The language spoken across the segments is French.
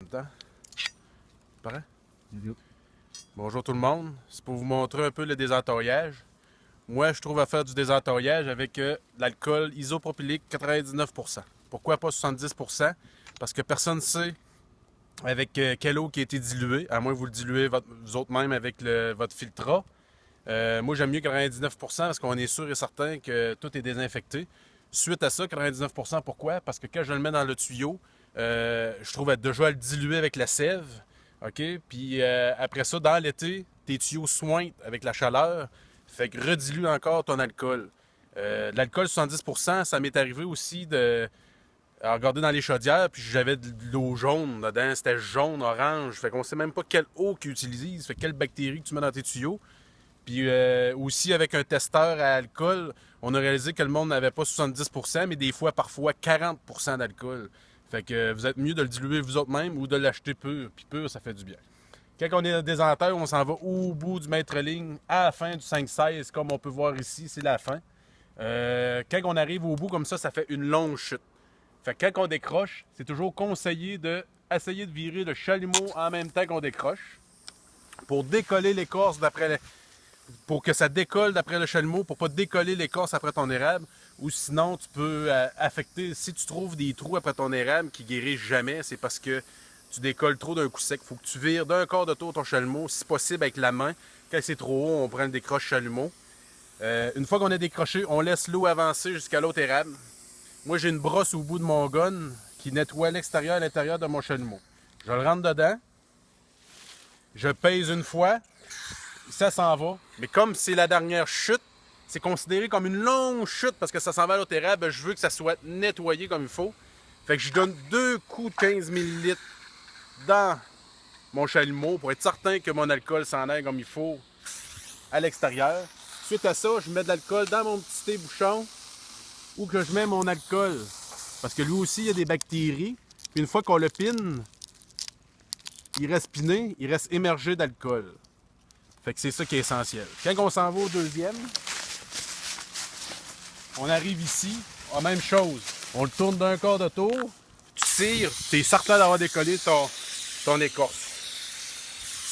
le temps. Pareil? Bonjour tout le monde. C'est pour vous montrer un peu le désentaillage. Moi, je trouve à faire du désentaillage avec de l'alcool isopropylique 99%. Pourquoi pas 70%? Parce que personne ne sait avec quelle eau qui a été diluée, à moins que vous le diluez vous autres même avec votre filtrat. Moi, j'aime mieux 99% parce qu'on est sûr et certain que tout est désinfecté. Suite à ça, 99%, pourquoi? Parce que quand je le mets dans le tuyau, je trouve déjà à le diluer avec la sève. OK? Puis après ça, dans l'été, tes tuyaux sointent avec la chaleur. Fait que redilue encore ton alcool. De l'alcool 70%, ça m'est arrivé aussi de regarder dans les chaudières, puis j'avais de l'eau jaune dedans. C'était jaune, orange. Fait qu'on sait même pas quelle eau qu'ils utilisent, fait quelle bactérie que tu mets dans tes tuyaux. Puis aussi, avec un testeur à alcool, on a réalisé que le monde n'avait pas 70%, mais des fois, parfois 40% d'alcool. Fait que vous êtes mieux de le diluer vous autres même ou de l'acheter pur. Puis pur, ça fait du bien. Quand on est dans des entailles, on s'en va au bout du mètre-ligne, à la fin du 5-16, comme on peut voir ici, c'est la fin. Quand on arrive au bout comme ça fait une longue chute. Fait que quand on décroche, c'est toujours conseillé d'essayer de virer le chalumeau en même temps qu'on décroche pour décoller l'écorce pour que ça décolle d'après le chalumeau, pour pas décoller l'écorce après ton érable, ou sinon tu peux affecter, si tu trouves des trous après ton érable qui guérissent jamais, c'est parce que tu décolles trop d'un coup sec. Faut que tu vires d'un quart de tour ton chalumeau, si possible avec la main. Quand c'est trop haut, on prend le décroche chalumeau. Une fois qu'on a décroché, on laisse l'eau avancer jusqu'à l'autre érable. Moi, j'ai une brosse au bout de mon gun qui nettoie l'extérieur et l'intérieur de mon chalumeau. Je le rentre dedans, je pèse une fois, ça s'en va. Mais comme c'est la dernière chute, c'est considéré comme une longue chute parce que ça s'en va à l'autre érable. Je veux que ça soit nettoyé comme il faut. Fait que je donne 2 coups de 15 ml dans mon chalumeau pour être certain que mon alcool s'en aille comme il faut à l'extérieur. Suite à ça, je mets de l'alcool dans mon petit thé-bouchon ou que je mets mon alcool. Parce que lui aussi, il y a des bactéries. Puis une fois qu'on le pine, il reste piné, il reste émergé d'alcool. Fait que c'est ça qui est essentiel. Quand on s'en va au deuxième, on arrive ici, la même chose. On le tourne d'un quart de tour, tu tires, tu es certain d'avoir décollé ton écorce.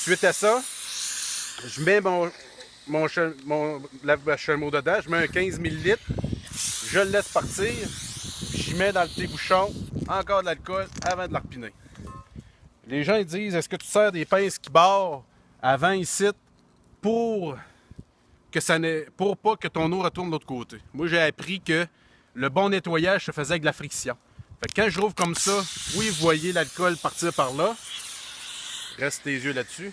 Suite à ça, je mets mon chalumeau dedans, je mets un 15 ml, je le laisse partir, je mets dans le thé-bouchon encore de l'alcool avant de le repiner. Les gens ils disent, est-ce que tu sers des pinces qui barrent avant ici pour pas que ton eau retourne de l'autre côté? Moi, j'ai appris que le bon nettoyage se faisait avec de la friction. Fait que quand je rouvre comme ça, oui, vous voyez l'alcool partir par là. Reste tes yeux là-dessus.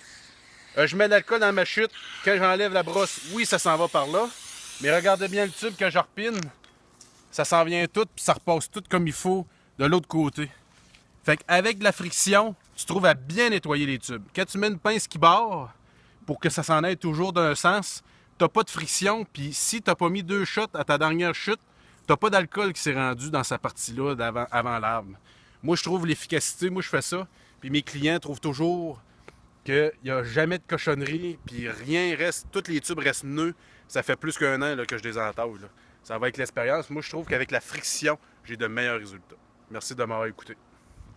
Je mets de l'alcool dans ma chute. Quand j'enlève la brosse, oui, ça s'en va par là. Mais regardez bien le tube quand je repine. Ça s'en vient tout, puis ça repasse tout comme il faut de l'autre côté. Fait qu'avec de la friction, tu trouves à bien nettoyer les tubes. Quand tu mets une pince qui barre, pour que ça s'en aille toujours d'un sens, t'as pas de friction, puis si t'as pas mis 2 shots à ta dernière chute, t'as pas d'alcool qui s'est rendu dans sa partie-là avant l'arbre. Moi, je trouve l'efficacité, moi je fais ça, puis mes clients trouvent toujours qu'il n'y a jamais de cochonnerie, puis rien reste, tous les tubes restent nœuds. Ça fait plus qu'1 an là, que je les entaille. Ça va avec l'expérience. Moi, je trouve qu'avec la friction, j'ai de meilleurs résultats. Merci de m'avoir écouté.